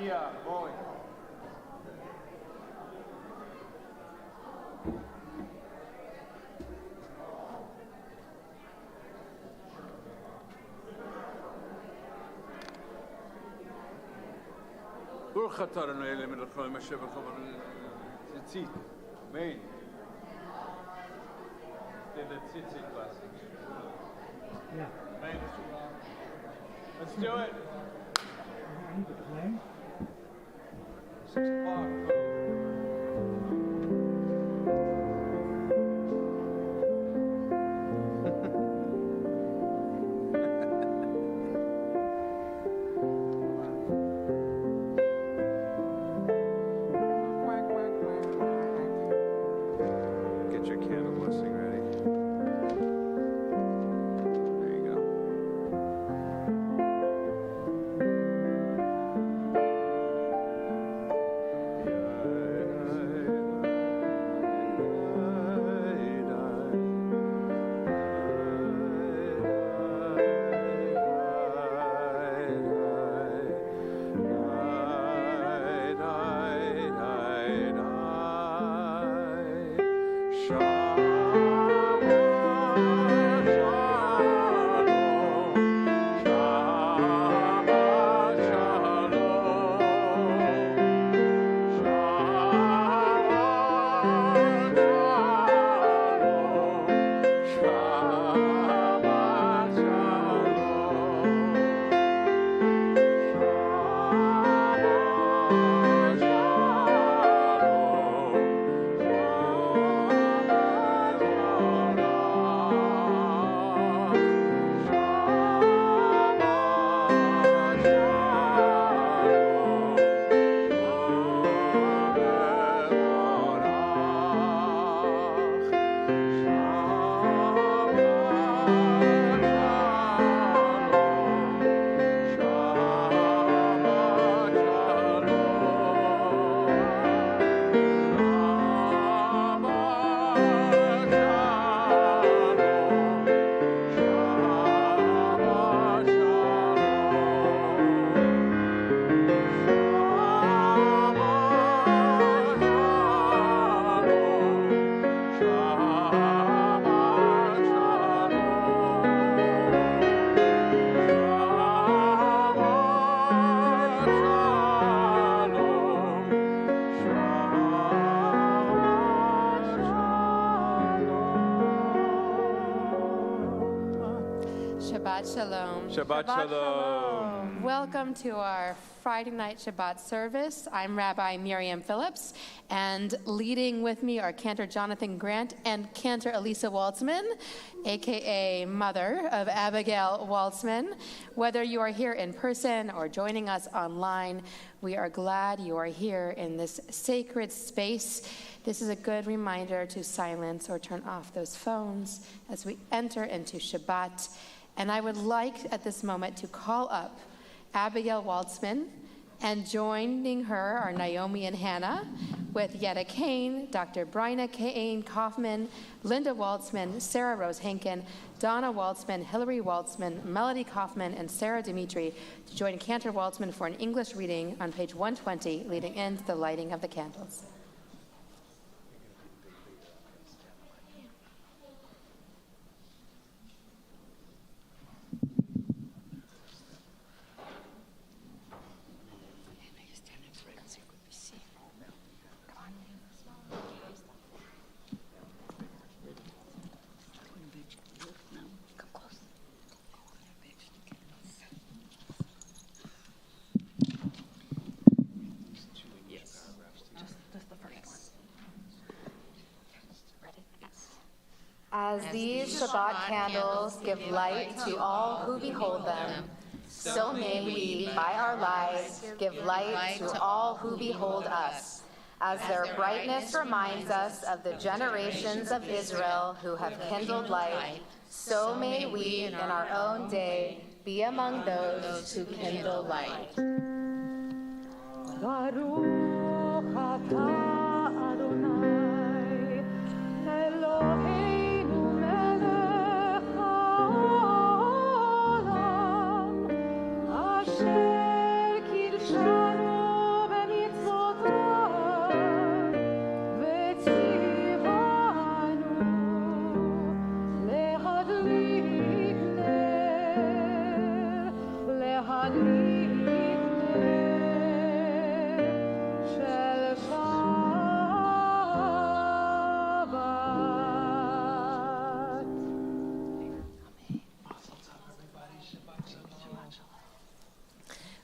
Yeah, boy. Baruch atah Adonai Eloheinu melech haolam asher b'chol tzitzit. Amen. Did the tzitzit blessing. Yeah. Amen. Let's do it. I need to play. 6 o'clock. Get your candle blessing ready. There you go. Shabbat Shalom. Shabbat Shalom. Welcome to our Friday night Shabbat service. I'm Rabbi Miriam Phillips, and leading with me are Cantor Jonathan Grant and Cantor Elisa Waltzman, aka mother of Abigail Waltzman. Whether you are here in person or joining us online, we are glad you are here in this sacred space. This is a good reminder to silence or turn off those phones as we enter into Shabbat. And I would like at this moment to call up Abigail Waltzman, and joining her are Naomi and Hannah, with Yetta Kane, Dr. Bryna Kane Kaufman, Linda Waltzman, Sarah Rose Henkin, Donna Waltzman, Hillary Waltzman, Melody Kaufman, and Sarah Dimitri to join Cantor Waltzman for an English reading on page 120, leading into the lighting of the candles. As these Shabbat candles give light to all who behold them, so may we, by our lives, give light to all who behold us, as their brightness reminds us of the generations of Israel who have kindled light. So may we, in our own day, be among those who kindle light. Baruch atah Adonai, Eloheinu melech haolam, asher kidshanu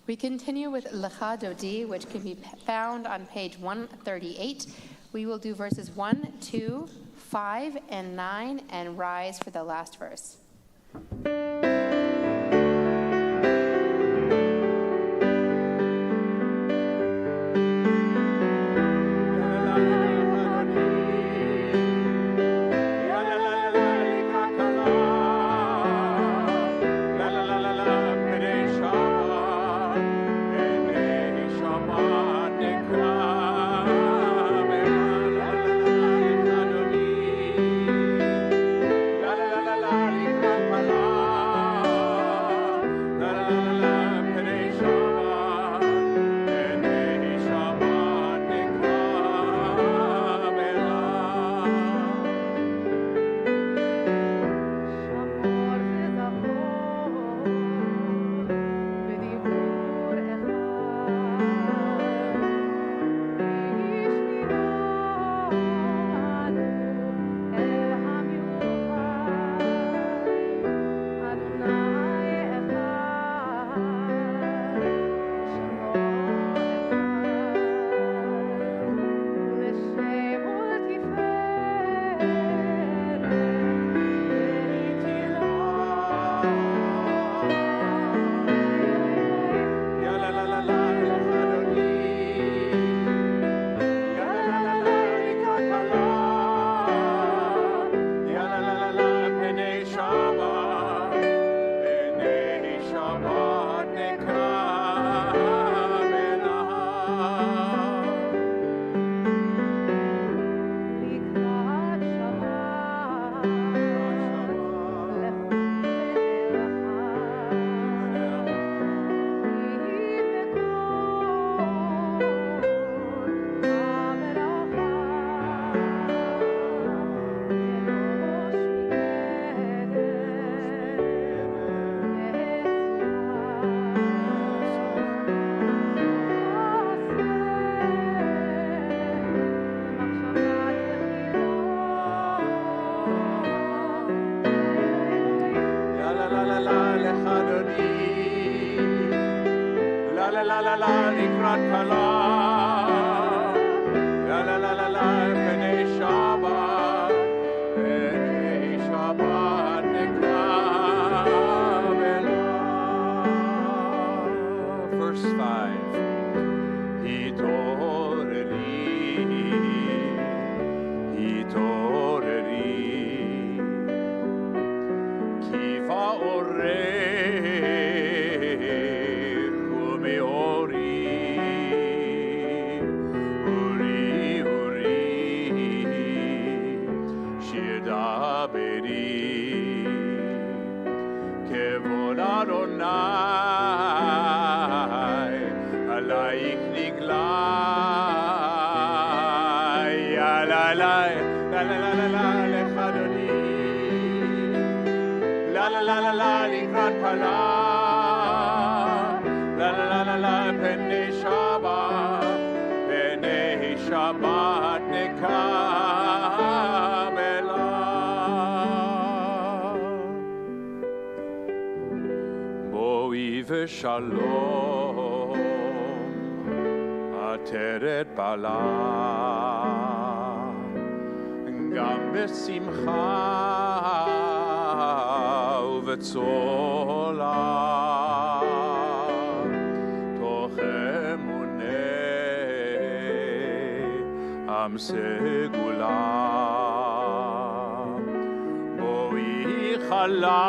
We continue with Lecha Dodi, which can be found on page 138. We will do verses 1, 2, 5, and 9, and rise for the last verse. Shalom, Ateret Bala, Gam Besimcha Uvetzola, Toch Emunei Am Segula, Boi Chala.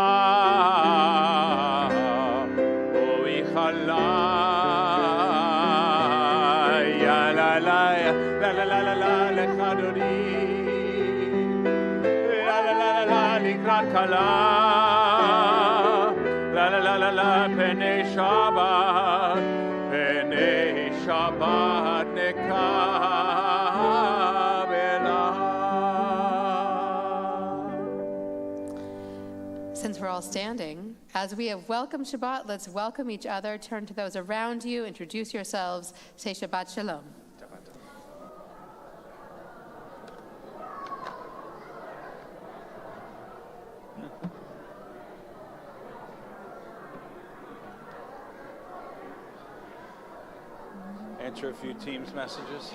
Kala, la la la la la, Penei Shabbat nekabela. Since we're all standing, as we have welcomed Shabbat, let's welcome each other. Turn to those around you, introduce yourselves, say Shabbat Shalom. answer a few Teams messages.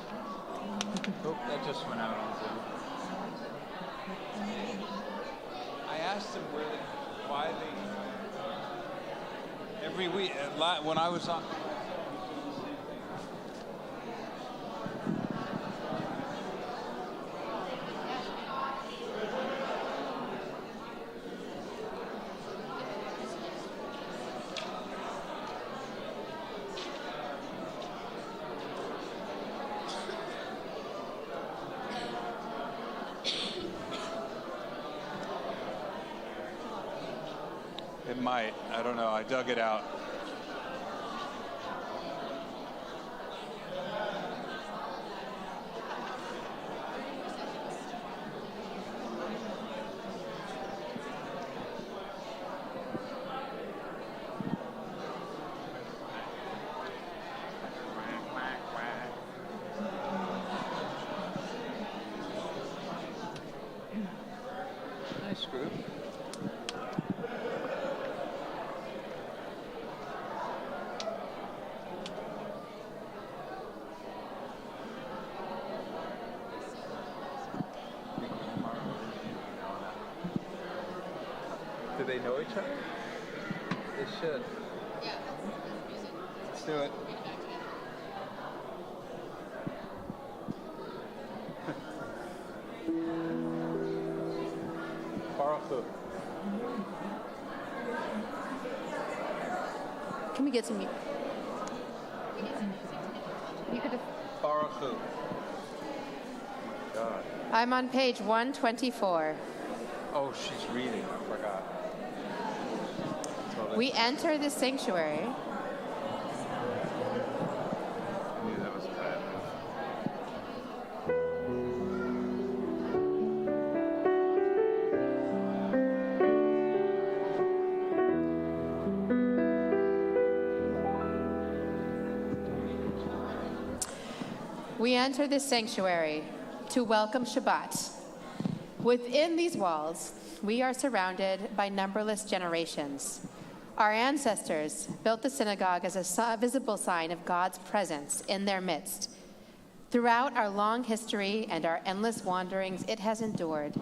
Oh, that just went out on Zoom. I asked them why they every week when I was on. It might. I don't know. I dug it out. Nice group. Do they know each other? They should. Yeah. Let's do it. Baruch Hu. Can we get some? You could. Baruch Hu. God. I'm on page 124. Oh, she's reading. I forgot. We enter the sanctuary. I knew that was a bad We enter this sanctuary to welcome Shabbat. Within these walls, we are surrounded by numberless generations. Our ancestors built the synagogue as a visible sign of God's presence in their midst. Throughout our long history and our endless wanderings, it has endured,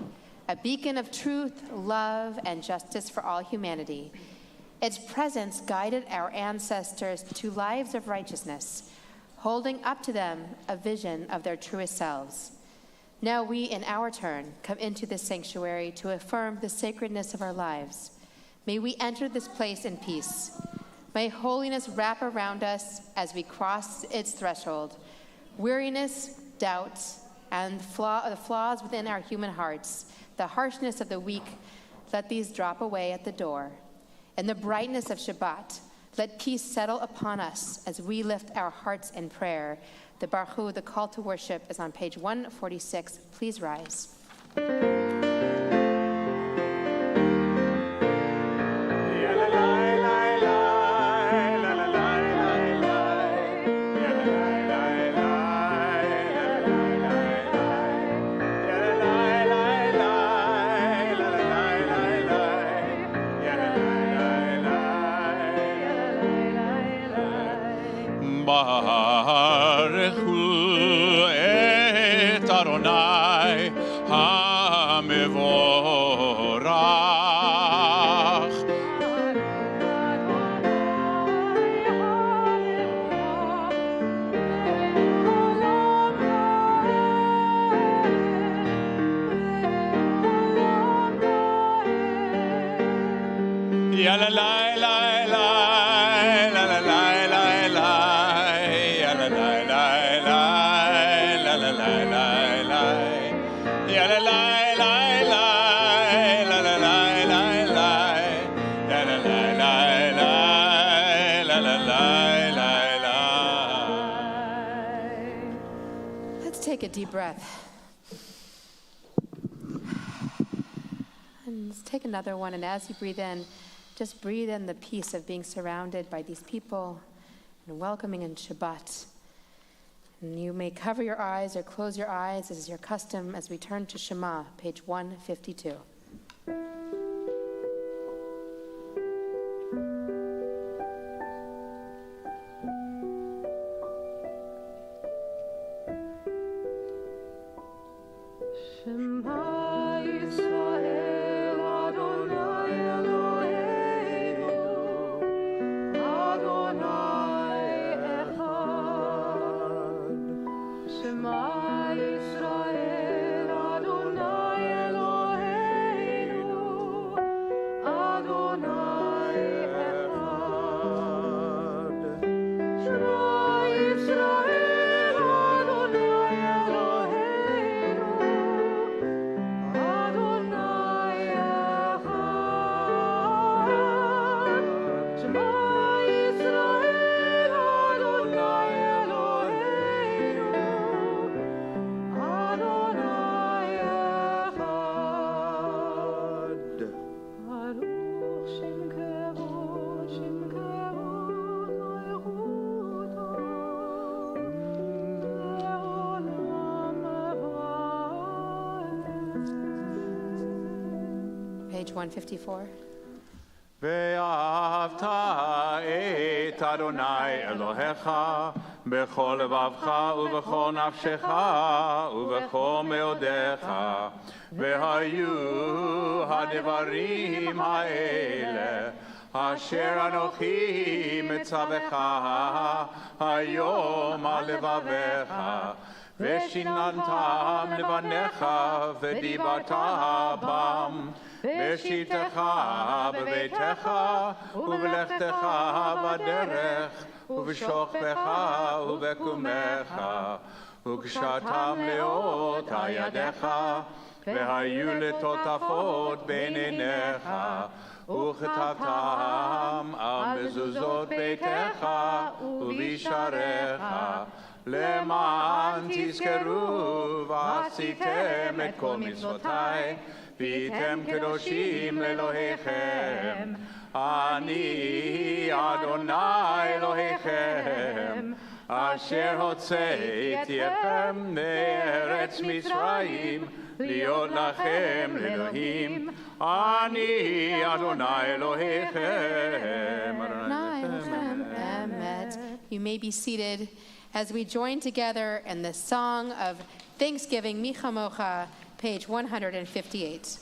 a beacon of truth, love, and justice for all humanity. Its presence guided our ancestors to lives of righteousness, holding up to them a vision of their truest selves. Now we, in our turn, come into this sanctuary to affirm the sacredness of our lives. May we enter this place in peace. May holiness wrap around us as we cross its threshold. Weariness, doubt, and the flaws within our human hearts, the harshness of the weak, let these drop away at the door. In the brightness of Shabbat, let peace settle upon us as we lift our hearts in prayer. The Baruch Hu, the call to worship, is on page 146. Please rise. Baruch Hu et Adonai HaMevorach. Ya la la la la la la la la la. Ya la la la la la la la la la. Ya la la la la la la la la la. Ya la la la la la la la la. Let's take a deep breath. And let's take another one, and as you breathe in, just breathe in the peace of being surrounded by these people and welcoming in Shabbat. And you may cover your eyes or close your eyes, as is your custom, as we turn to Shema, page 152. Page 154. ואהבת את אדוני אלוהיך בכל לבבך ובכל נפשך ובכל מאודיך, והיו הדברים האלה אשר אנוכי מצווך היום על לבביך, ושיננתם לבניך ודיברת בם בשבתך בביתך ובלכתך בדרך ובשוכבך ובקומך, וקשרתם לאות ידיך, והיו לטוטפות בין עיניך, וכתבתם על מזוזות ביתך ובשעריך, למען תזכרו ועשיתם את כל מצוותיי, והייתם קדושים לאלוהיכם. אני אדוני אלוהיכם, אשר הוצאתיכם מארץ מצרים, להיות לכם לאלוהים. אני אדוני אלוהיכם. You may be seated as we join together in the song of Thanksgiving, Mi Chamocha, page 158.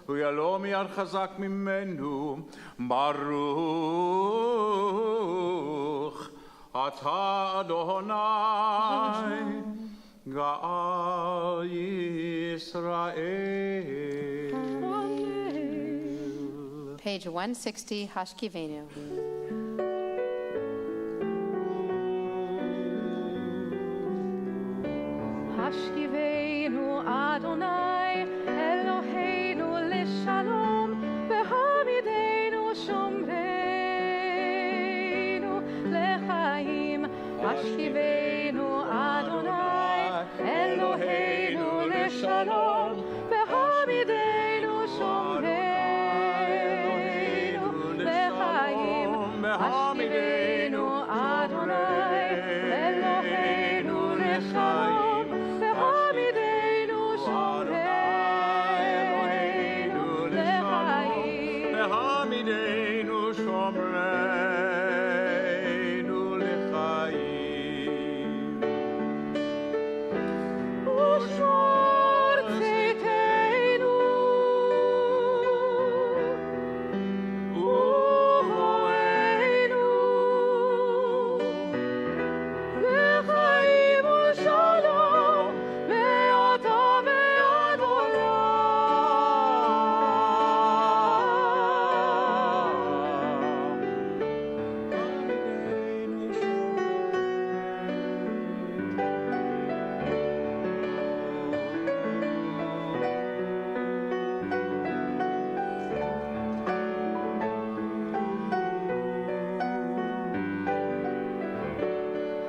ולא מיד חזק ממנו, ברוך אתה אדוני גאל ישראל. Page 160, Hashkivenu. Hashkivenu Adonai Eloheinu Lishalom V'hamidenu Shomreinu Lechaim Hashkivenu Hashkivenu Adonai Eloheinu Leshalom V'hamidenu Shomreinu Lechaim Hashkivenu Adonai Eloheinu Leshalom V'hamidenu Shomreinu Lechaim V'hamidenu Shomreinu Lechaim. Ushor Tziteinu Uhoenu Lechaim Ushalom Ve'ata ve'ad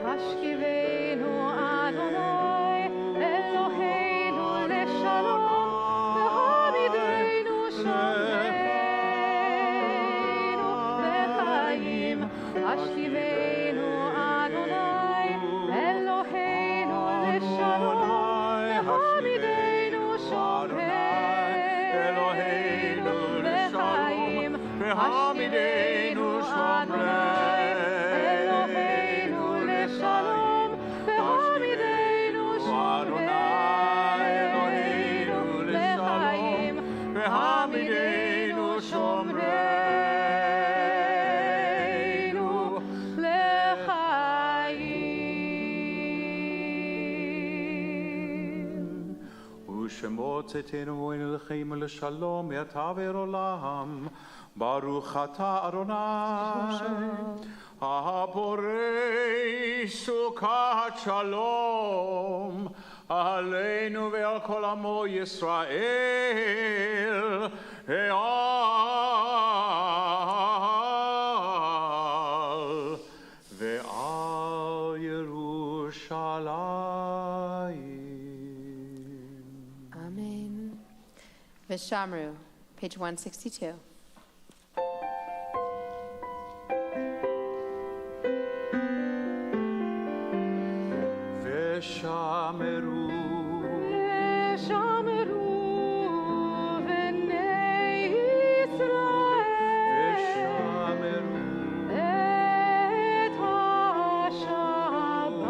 Hashkivenu Adonai Eloheinu Leshalom V'hamidenu Shomreinu Lechaim Hashkivenu Adonai Eloheinu Leshalom V'hamidenu Shomreinu Lechaim Hashkivenu Adonai Eloheinu Leshalom V'hamidenu Shomreinu Lechaim V'hamidenu Shomreinu Lechaim. ושמות צאתנו אליכם לשלום מעתה ועד עולם. ברוך אתה אדוני הבורא סוכת שלום עלינו ועל כל עמו ישראל ועל ירושלים. Amen. Vishamru, page 162. ושמרו ושמרו בני ישראל ושמרו את השבת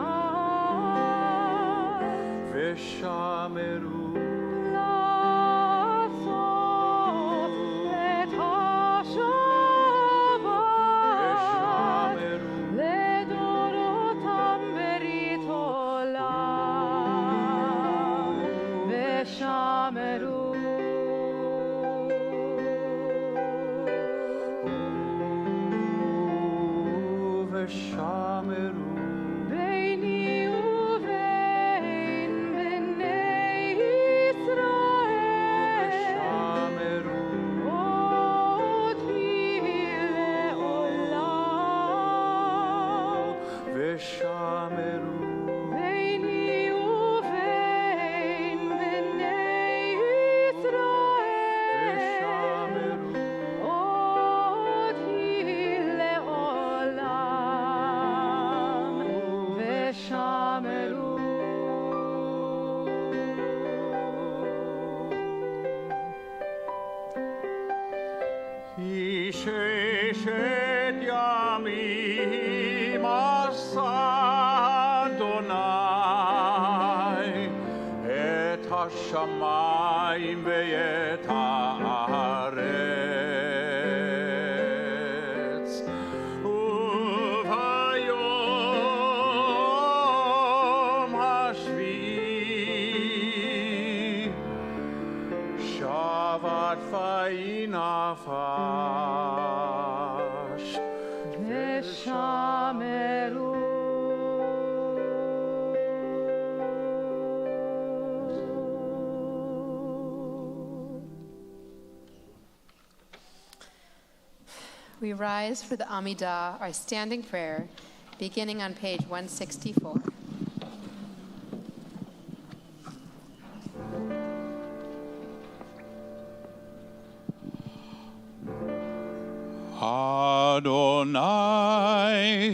ושמרו לעשות את השבת לדורותם ברית עולם ושמרו ושמרו ביני ובין בני ישראל ושמרו אותי לעולם ושמרו ביני ובין בני ישראל אותי לעולם ושמרו כי ששת ימים עשה אדוני את השמיים ואת הארץ וביום השביעי שבת וינפש ושמרו We rise for the Amidah, our standing prayer, beginning on page 164.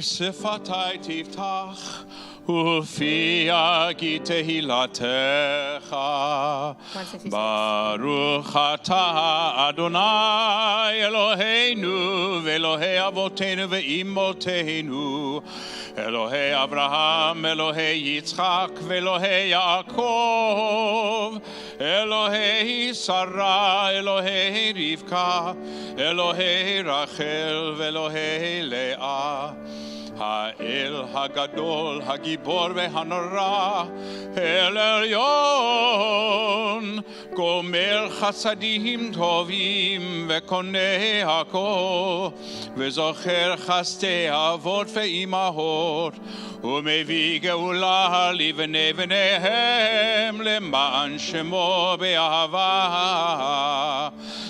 שפתי תפתח ולפי יגיד תהילתך. ברוך אתה אדוני אלוהינו ואלוהי אבותינו ואמותינו, אלוהי אברהם, אלוהי יצחק ואלוהי יעקב, אלוהי שרה, אלוהי רבקה, אלוהי רחל ואלוהי לאה. האל הגדול, הגיבור והנורא, אל עליון, גומר חסדים טובים וקונה הכל, וזוכר חסדי אבות ואימהות, ומביא גאולה לבני בניהם למען שמו באהבה.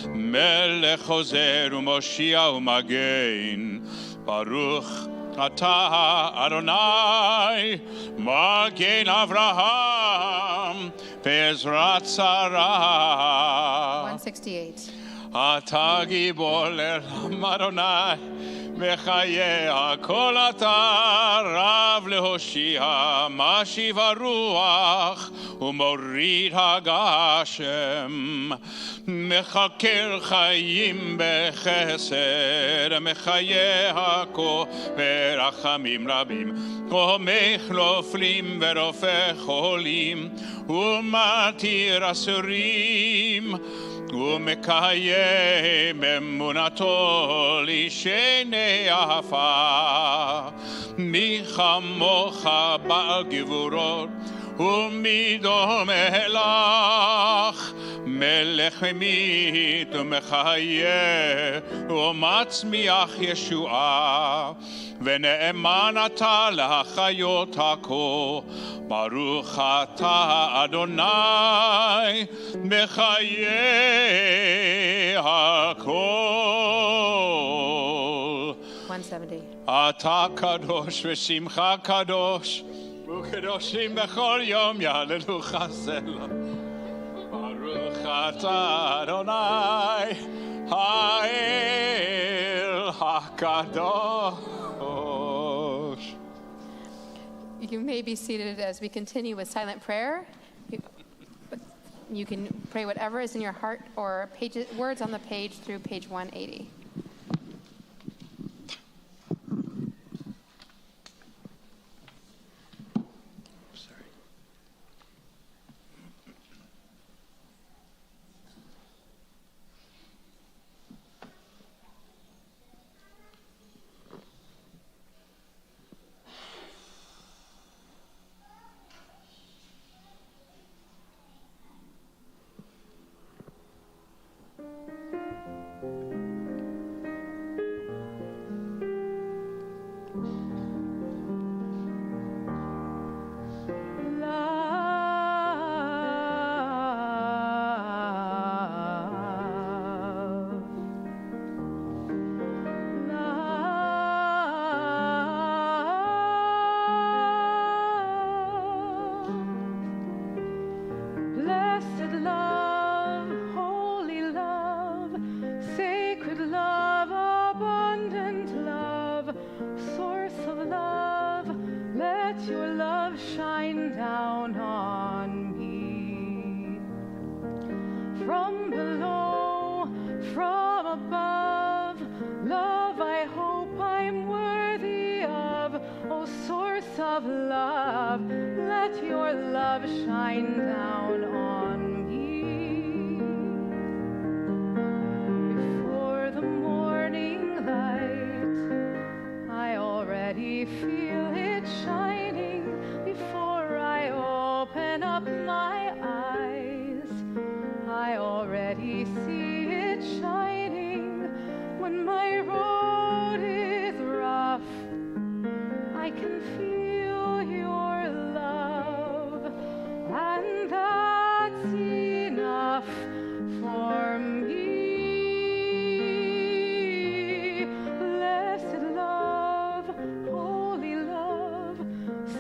מלך חוזר ומושיע ומגן, ברוך אתה אדוני מגן אברהם בעזרת שרה. 168. אתה גיבור לעם אדוני מחיי הכל, אתה רב להושיע, משיב הרוח ומוריד הגשם, מחכה חיים בחסד, מחיי הכל ברחמים רבים, תומך נופלים ורופא חולים, ומתיר אסורים, ומקיים אמונתו לשני עפר. מי כמוך בעל גבורות ומי דומה לך, מלך ממית ומחיה ומצמיח ישועה, ונאמן אתה להחיות הכל. ברוך אתה אדוני מחיי הכל. 170. אתה קדוש ושמך קדוש, וקדושים בכל יום יהללו חסלה. ברוך אתה אדוני האל הקדוש. You may be seated as we continue with silent prayer. You can pray whatever is in your heart or words on the page through page 180.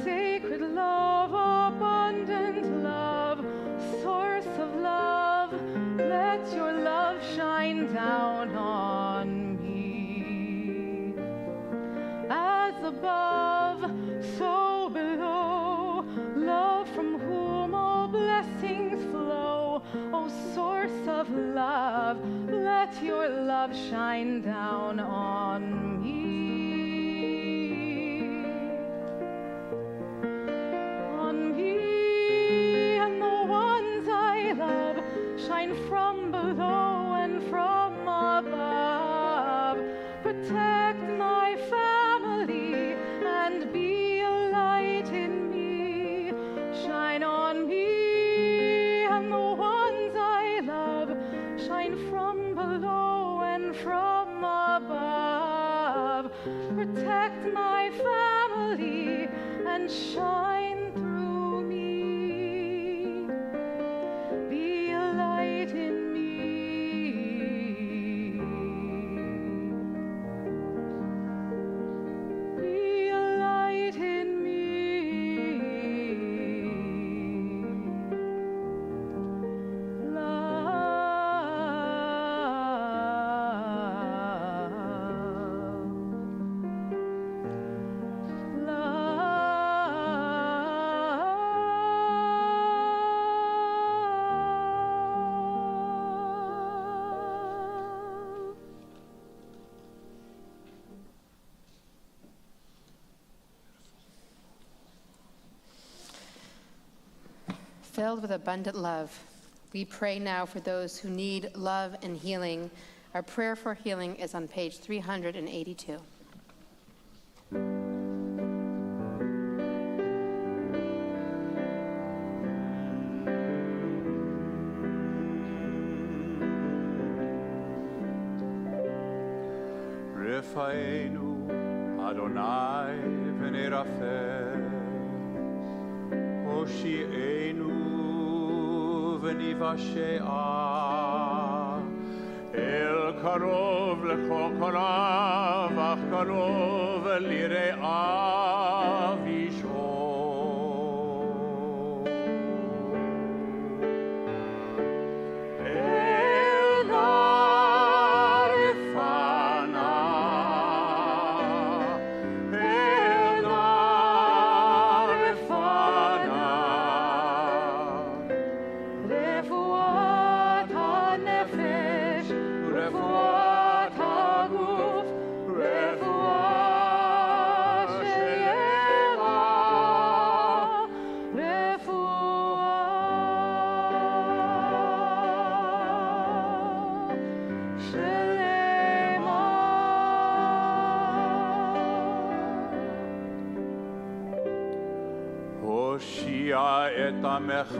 Sacred love, abundant love. of love, let your love shine down on me. On me and the ones I love, shine from below and from above. Protect my family and be a light in me. Shine on me and the ones I love, shine from below and from above. Protect my family and shine through me. Be a light in me. Be a light in me. Filled with abundant love, we pray now for those who need love and healing. Our prayer for healing is on page 382. Refaenu Adonai v'nirafeh, Hoshi'enu v'nivashe'ah, El karov lechol korav, ach karov lire'ah v'ish'or. El narifana, El narifana, רפואת הנפש, רפואת הגוף, רפואה שלמה, רפואה שלמה. הושיע את עמך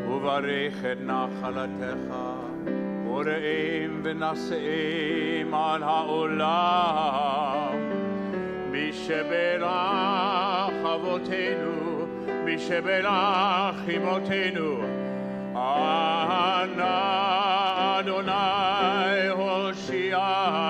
וברך את נחלתך, ורעים ונשאים על העולם. מי שברך אבותינו, מי שברך אמותינו, אנא אדוני הושיענה.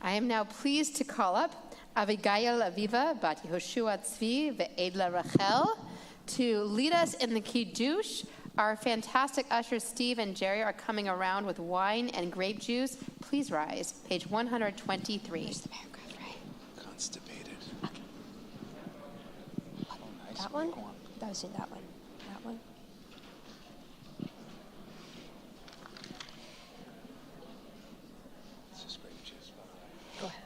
I am now pleased to call up Avigail Aviva Bat Yehoshua Tzvi Ve'edla Rachel to lead us in the Kiddush. Our fantastic ushers Steve and Jerry are coming around with wine and grape juice. Please rise, page 123. Where's the paragraph, right? Constipated. Okay. Oh, nice. That one? Go on. That was in that one. That one. This is grape juice, by the way. Go ahead.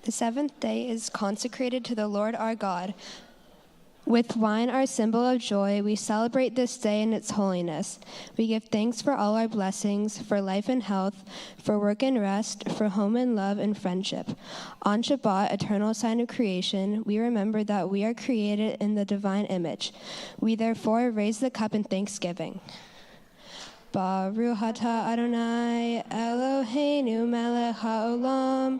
The seventh day is consecrated to the Lord our God. With wine, our symbol of joy, we celebrate this day in its holiness. We give thanks for all our blessings, for life and health, for work and rest, for home and love and friendship. On Shabbat, eternal sign of creation, we remember that we are created in the divine image. We therefore raise the cup in thanksgiving. Baruch atah Adonai Eloheinu melech haolam,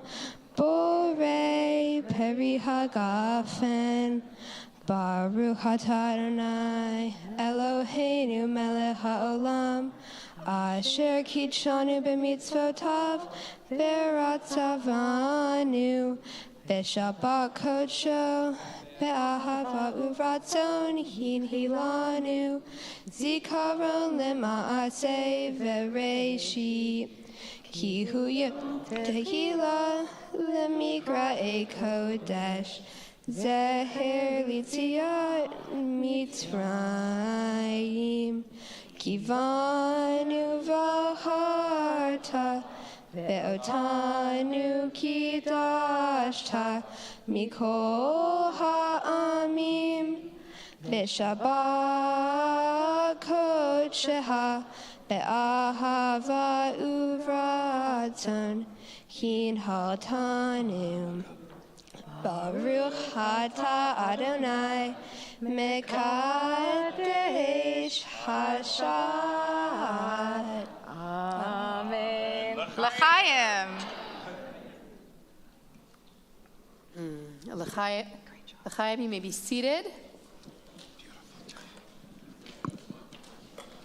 borei peri hagafen. Baruch atah Adonai Eloheinu melech haolam, asher kitshanu b'mitzvotav v'ratzavanu b'shabbat kodsho be'ahava uvratzon hinhilanu zikaron lema'aseh v'reishit ki hu tehila lemigra'e kodesh Zeher Litziat Mitzrayim Kivanu Vaharta Ve'otanu Kidashta Mikol Ha'amim Ve'shabbat Kodsheha Be'ahava Uvratzon Hinhaltanim Baruch atah Adonai Mekadesh Hashad. Amen. L'chaim. L'chaim, you may be seated.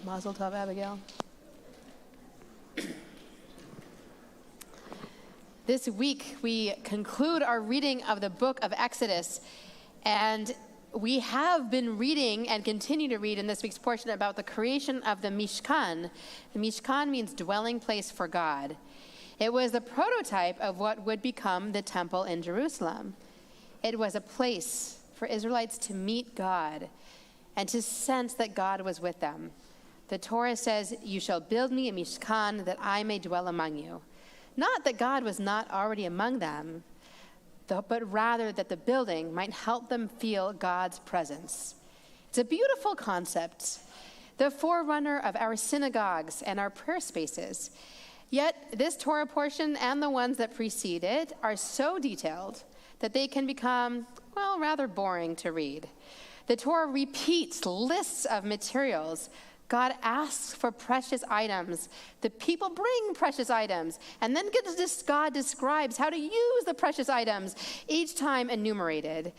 Mazel tov, Abigail. This week, we conclude our reading of the book of Exodus, and we have been reading and continue to read in this week's portion about the creation of the Mishkan. The Mishkan means dwelling place for God. It was the prototype of what would become the temple in Jerusalem. It was a place for Israelites to meet God and to sense that God was with them. The Torah says, "You shall build me a Mishkan that I may dwell among you." Not that God was not already among them, but rather that the building might help them feel God's presence. It's a beautiful concept, the forerunner of our synagogues and our prayer spaces. Yet this Torah portion and the ones that precede it are so detailed that they can become, well, rather boring to read. The Torah repeats lists of materials. God asks for precious items. The people bring precious items. And then God describes how to use the precious items, each time enumerated,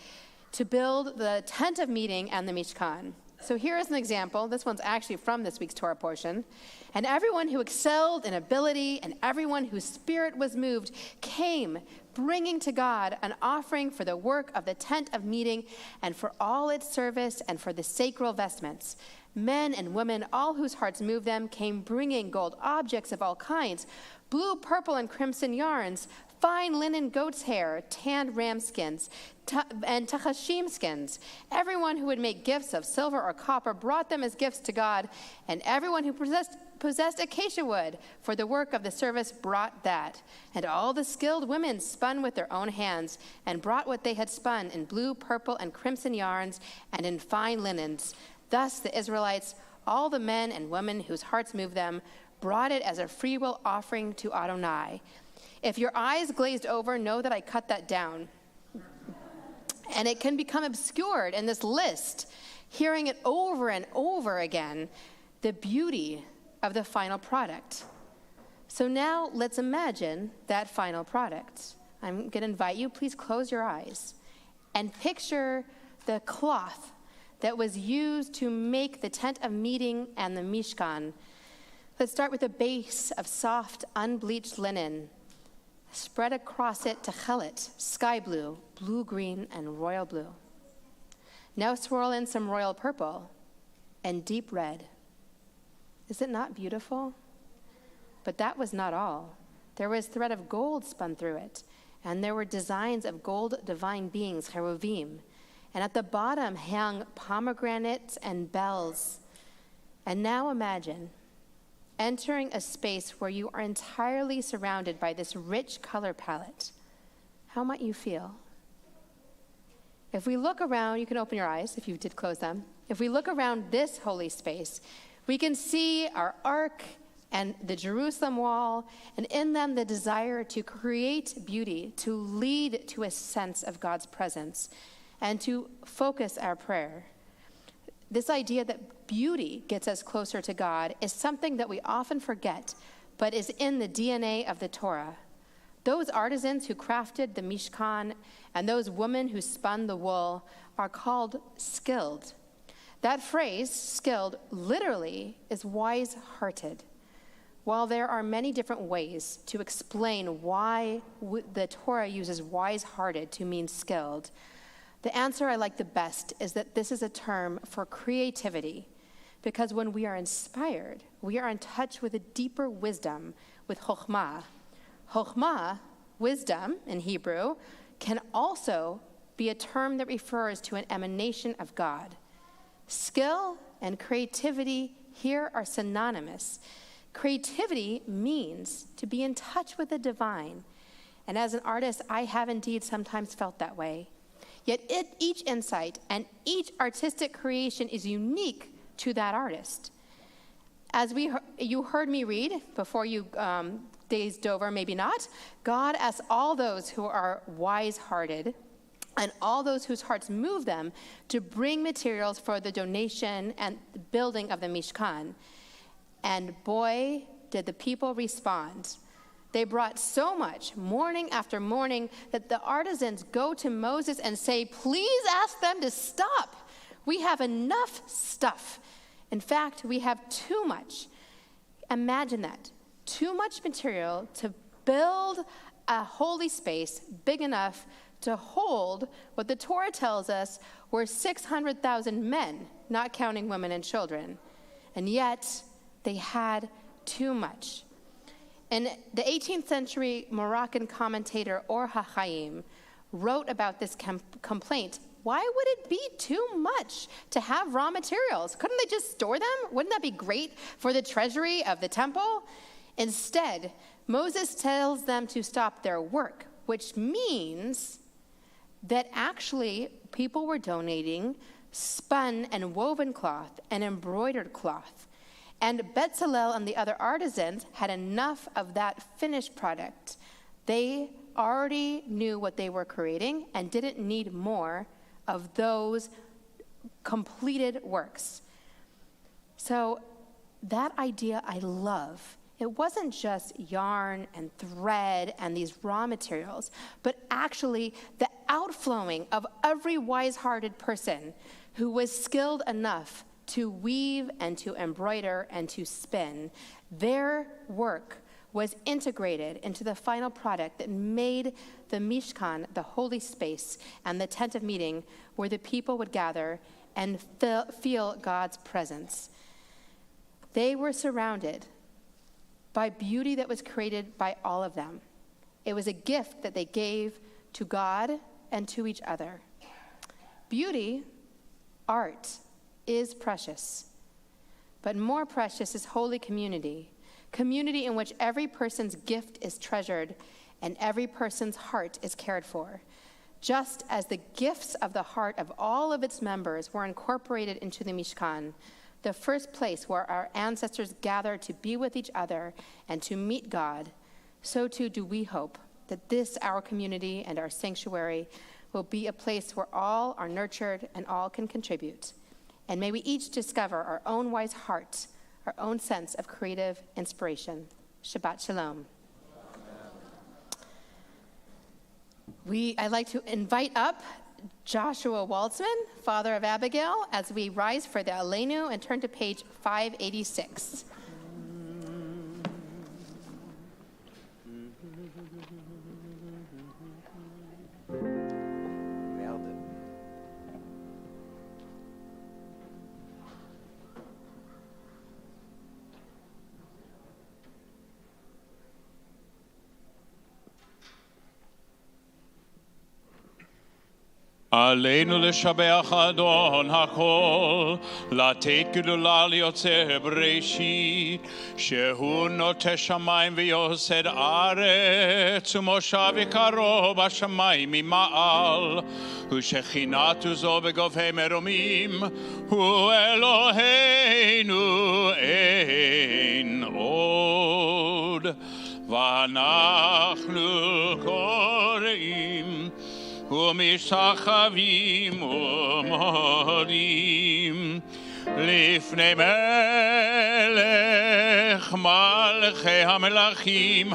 to build the tent of meeting and the Mishkan. So here is an example. This one's actually from this week's Torah portion. "And everyone who excelled in ability and everyone whose spirit was moved came, bringing to God an offering for the work of the tent of meeting and for all its service and for the sacred vestments. Men and women, all whose hearts moved them, came bringing gold objects of all kinds, blue, purple, and crimson yarns, fine linen goat's hair, tanned ram skins, and tachashim skins. Everyone who would make gifts of silver or copper brought them as gifts to God, and everyone who possessed acacia wood for the work of the service brought that. And all the skilled women spun with their own hands and brought what they had spun in blue, purple, and crimson yarns and in fine linens. Thus the Israelites, all the men and women whose hearts moved them, brought it as a freewill offering to Adonai. If your eyes glazed over, know that I cut that down. And it can become obscured in this list, hearing it over and over again, the beauty of the final product. So now let's imagine that final product. I'm going to invite you, please close your eyes and picture the cloth that was used to make the tent of meeting and the Mishkan. Let's start with a base of soft, unbleached linen. Spread across it techelet, sky blue, blue-green, and royal blue. Now swirl in some royal purple and deep red. Is it not beautiful? But that was not all. There was thread of gold spun through it, and there were designs of gold divine beings, cheruvim. And at the bottom hung pomegranates and bells. And now imagine entering a space where you are entirely surrounded by this rich color palette. How might you feel? If we look around, you can open your eyes if you did close them. If we look around this holy space, we can see our ark and the Jerusalem wall, and in them the desire to create beauty, to lead to a sense of God's presence, and to focus our prayer. This idea that beauty gets us closer to God is something that we often forget, but is in the DNA of the Torah. Those artisans who crafted the Mishkan and those women who spun the wool are called skilled. That phrase, skilled, literally is wise-hearted. While there are many different ways to explain why the Torah uses wise-hearted to mean skilled, the answer I like the best is that this is a term for creativity, because when we are inspired, we are in touch with a deeper wisdom, with chokhmah. Chokhmah, wisdom in Hebrew, can also be a term that refers to an emanation of God. Skill and creativity here are synonymous. Creativity means to be in touch with the divine. And as an artist, I have indeed sometimes felt that way. Yet each insight and each artistic creation is unique to that artist. As you heard me read before you dazed over, maybe not, God asks all those who are wise-hearted and all those whose hearts move them to bring materials for the donation and the building of the Mishkan. And boy, did the people respond. They brought so much, morning after morning, that the artisans go to Moses and say, please ask them to stop. We have enough stuff. In fact, we have too much. Imagine that. Too much material to build a holy space big enough to hold what the Torah tells us were 600,000 men, not counting women and children. And yet, they had too much. And the 18th century Moroccan commentator Or HaChaim wrote about this complaint. Why would it be too much to have raw materials? Couldn't they just store them? Wouldn't that be great for the treasury of the temple? Instead, Moses tells them to stop their work, which means that actually people were donating spun and woven cloth and embroidered cloth. And Bezalel and the other artisans had enough of that finished product. They already knew what they were creating and didn't need more of those completed works. So that idea I love. It wasn't just yarn and thread and these raw materials, but actually the outflowing of every wise-hearted person who was skilled enough to weave and to embroider and to spin. Their work was integrated into the final product that made the Mishkan, the holy space, and the tent of meeting where the people would gather and feel God's presence. They were surrounded by beauty that was created by all of them. It was a gift that they gave to God and to each other. Beauty, art, is precious, but more precious is holy community in which every person's gift is treasured and every person's heart is cared for. Just as the gifts of the heart of all of its members were incorporated into the Mishkan, the first place where our ancestors gathered to be with each other and to meet God, so too do we hope that this, our community and our sanctuary, will be a place where all are nurtured and all can contribute. And may we each discover our own wise heart, our own sense of creative inspiration. Shabbat Shalom. I'd like to invite up Joshua Waltzman, father of Abigail, as we rise for the Aleinu and turn to page 586. עלינו לשבח אדון הכל, לתת גדולה ליוצר בראשית, שהוא נוטה שמיים ויוסד ארץ, ומושב יקרו בשמיים ממעל, ושכינתו זו בגופי מרומים, הוא אלוהינו אין עוד. ואנחנו קוראים ומשתחווים ומודים לפני מלך מלכי המלכים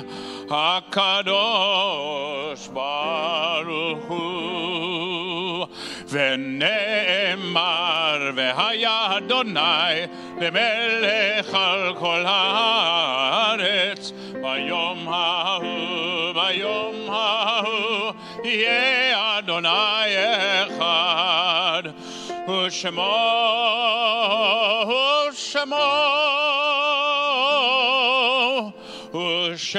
הקדוש ברוך הוא. ונאמר והיה אדוני למלך על כל הארץ ביום ההוא יהיה אדוני אחד ושמו אחד.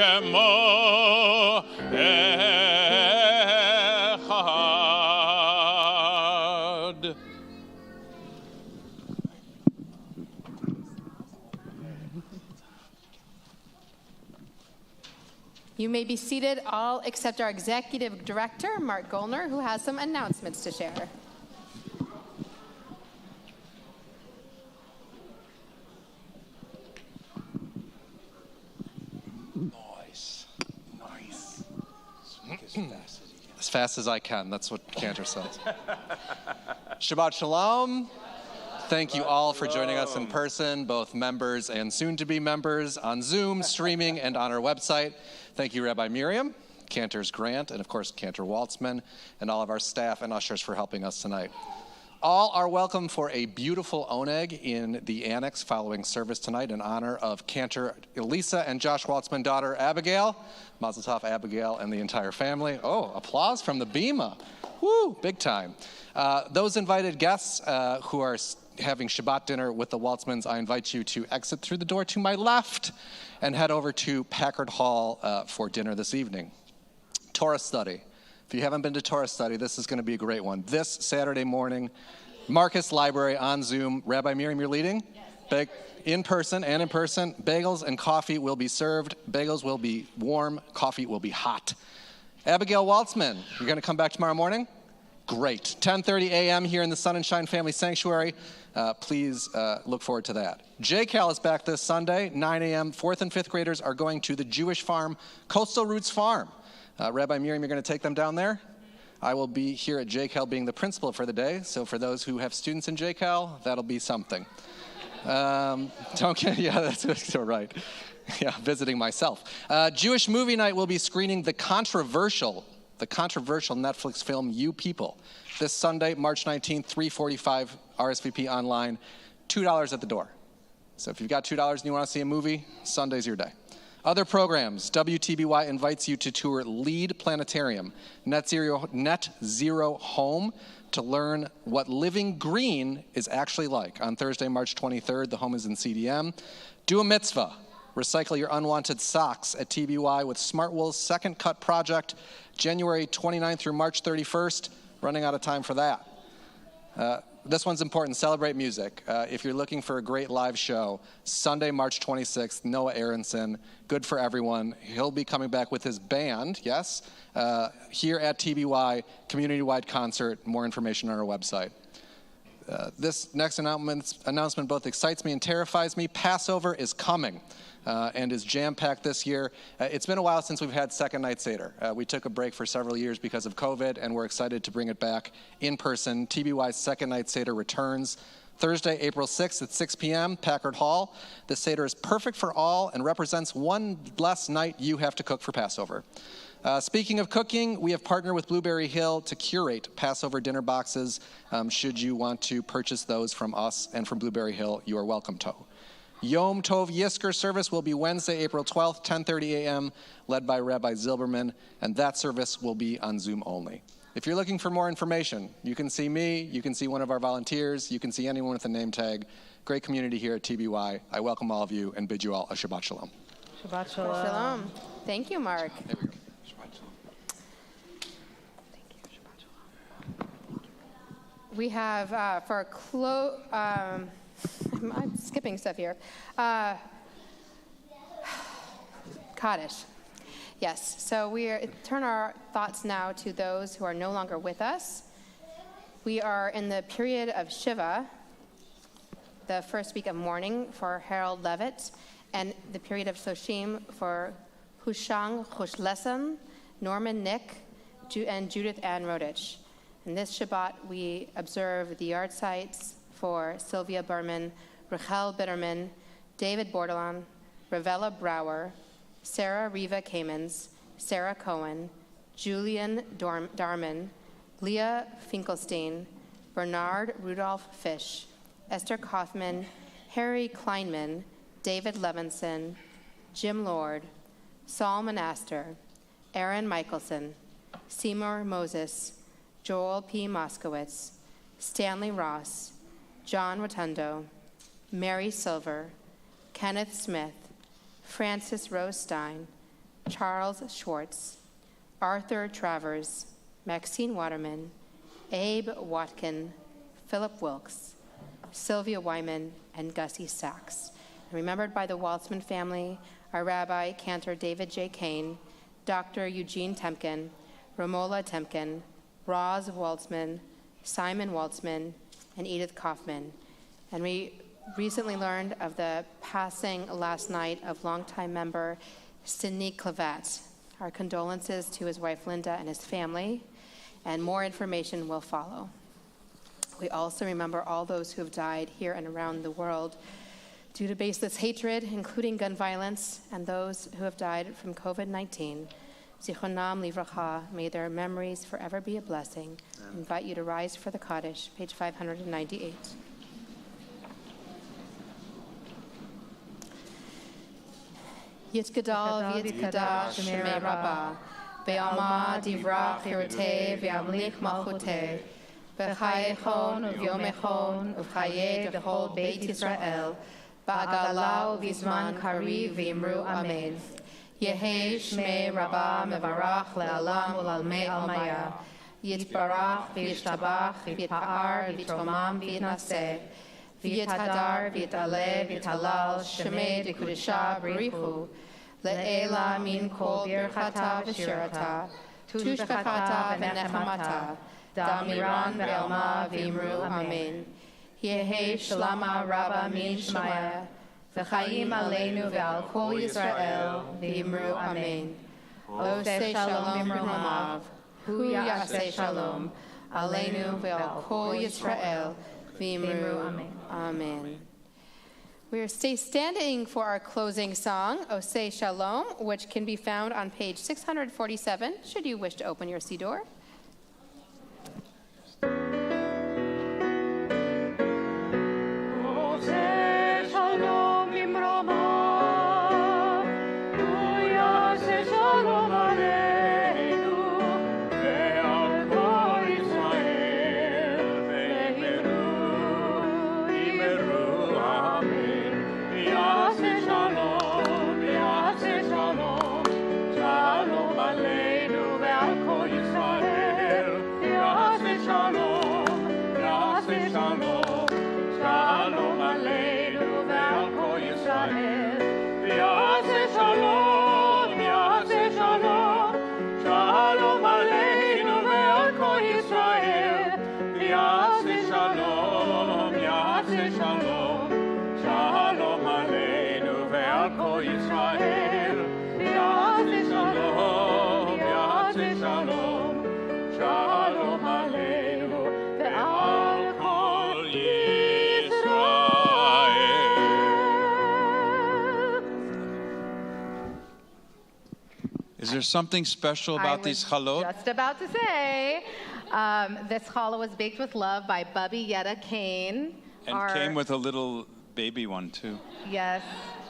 You may be seated, all except our Executive Director, Mark Gollner, who has some announcements to share. Nice. As fast as I can. That's what Cantor says. Shabbat Shalom. Thank you all for joining us in person, both members and soon-to-be members, on Zoom, streaming, and on our website. Thank you, Rabbi Miriam, Cantor's Grant, and of course, Cantor Waltzman, and all of our staff and ushers for helping us tonight. All are welcome for a beautiful oneg in the annex following service tonight in honor of Cantor Elisa and Josh Waltzman daughter Abigail. Mazel tov, Abigail, and the entire family. Oh, applause from the Bima. Woo, big time. Those invited guests who are having Shabbat dinner with the Waltzmans, I invite you to exit through the door to my left and head over to Packard Hall for dinner this evening. Torah study. If you haven't been to Torah study, this is going to be a great one. This Saturday morning, Marcus Library on Zoom. Rabbi Miriam, you're leading? Yes. In person and in person, bagels and coffee will be served. Bagels will be warm, coffee will be hot. Abigail Waltzman, you're going to come back tomorrow morning? Great. 10:30 a.m. here in the Sun and Shine Family Sanctuary. Please look forward to that. JCal is back this Sunday, 9 a.m. 4th and 5th graders are going to the Jewish farm, Coastal Roots Farm. Rabbi Miriam, you're going to take them down there? I will be here at JCal being the principal for the day, so for those who have students in JCal, that'll be something. Yeah, that's right. Yeah, visiting myself. Jewish movie night will be screening the controversial Netflix film You People this Sunday, March 19th, 3:45 RSVP online, $2 at the door. So if you've got $2 and you want to see a movie, Sunday's your day. Other programs, WTBY invites you to tour Lead Planetarium, Net Zero Home, to learn what living green is actually like. On Thursday, March 23rd, the home is in CDM. Do a mitzvah. Recycle your unwanted socks at TBY with Smartwool's Second Cut Project, January 29th through March 31st. Running out of time for that. This one's important, celebrate music. If you're looking for a great live show, Sunday, March 26th, Noah Aronson, good for everyone. He'll be coming back with his band, yes, here at TBY, community-wide concert, more information on our website. This next announcement both excites me and terrifies me. Passover is coming and is jam-packed this year. It's been a while since we've had Second Night Seder. We took a break for several years because of COVID, and we're excited to bring it back in person. TBY's Second Night Seder returns Thursday, April 6th at 6 p.m., Packard Hall. The Seder is perfect for all and represents one less night you have to cook for Passover. Speaking of cooking, we have partnered with Blueberry Hill to curate Passover dinner boxes. Should you want to purchase those from us and from Blueberry Hill, you are welcome to. Yom Tov Yisker service will be Wednesday, April 12th, 10:30 a.m., led by Rabbi Zilberman, and that service will be on Zoom only. If you're looking for more information, you can see me, you can see one of our volunteers, you can see anyone with a name tag. Great community here at TBY. I welcome all of you and bid you all a Shabbat Shalom. Shabbat Shalom. Shalom. Thank you, Mark. There we go. Thank you. Shabbat Shalom. we have I'm skipping stuff here. Kaddish. Yes, so turn our thoughts now to those who are no longer with us. We are in the period of Shiva, the first week of mourning for Harold Levitt, and the period of Shloshim for Hushang Hushlesem, Norman Nick, and Judith Ann Rodich. And this Shabbat, we observe the yard sites for Sylvia Berman, Rachel Bitterman, David Bordelon, Ravella Brower, Sarah Riva Kamens, Sarah Cohen, Julian Darman, Leah Finkelstein, Bernard Rudolph Fish, Esther Kaufman, Harry Kleinman, David Levinson, Jim Lord, Saul Monaster, Aaron Michelson, Seymour Moses, Joel P. Moskowitz, Stanley Ross, John Rotundo, Mary Silver, Kenneth Smith, Francis Rose Stein, Charles Schwartz, Arthur Travers, Maxine Waterman, Abe Watkin, Philip Wilkes, Sylvia Wyman, and Gussie Sachs. Remembered by the Waltzman family are Rabbi Cantor David J. Kane, Dr. Eugene Temkin, Romola Temkin, Roz Waltzman, Simon Waltzman, and Edith Kaufman. And we recently learned of the passing last night of longtime member Sidney Clavat. Our condolences to his wife Linda and his family, and more information will follow. We also remember all those who have died here and around the world due to baseless hatred, including gun violence, and those who have died from COVID-19. Zichronam livracha, may their memories forever be a blessing. I invite you to rise for the Kaddish, page 598. Yitkadal v'yitkadash shemei rabbah, ve'alma divrach hirutei ve'amlich malchutei, v'chayechon u'vyomechon u'chayei v'chol beit Yisrael, ba'agala u'vizman kari v'imru amen. Yehi shmei rabbah mevarach le'alam u'lalmei almaya, yitbarach v'yishtabach v'yitpa'ar v'yitromam v'yitnaseh, v'yithadar v'yitale v'yitalal shemei dekudesha b'richu, le'ela min kol birchata v'shirata, tushbechata v'nechamata, da'miran ve'alma v'imru amen. Yehi shalama rabba min shmaya, v'chaim aleinu ve'al kol Yisrael v'imru amen. Oseh shalom b'romav, hu yaseh shalom, aleinu ve'al kol Yisrael v'imru amen. We are standing for our closing song, Oseh Shalom, which can be found on page 647, should you wish to open your Siddur. Is there something special about these chalot? Just about to say, this challah was baked with love by Bubby Yetta Kane. And came with a little baby one, too. Yes,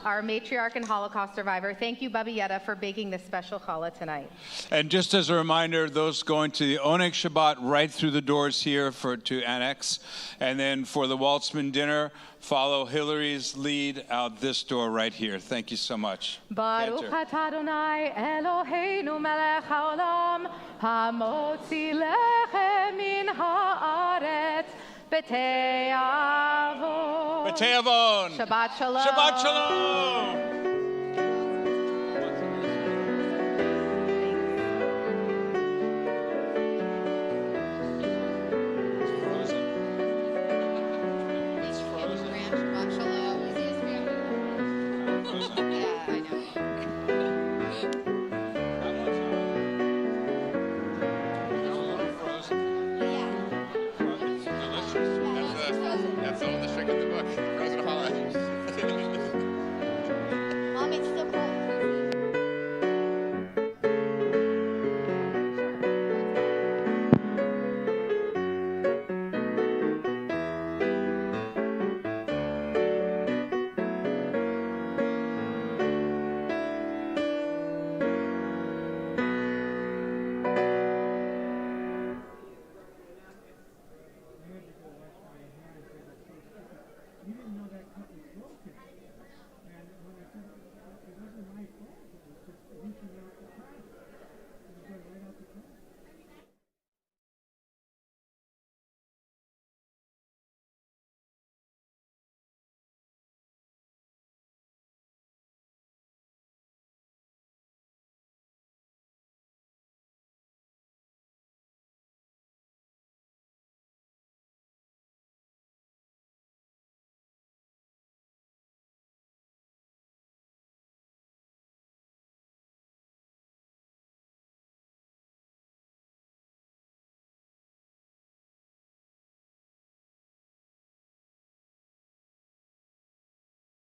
our matriarch and Holocaust survivor. Thank you, Bubby Yetta, for baking this special challah tonight. And just as a reminder, those going to the Oneg Shabbat right through the doors here to annex. And then for the Waltzman dinner, follow Hillary's lead out this door right here. Thank you so much. Baruch atah Adonai Eloheinu melech haolam, hamotzi lechem min haaretz, B'tei avon. B'tei avon. Shabbat shalom. Shabbat shalom.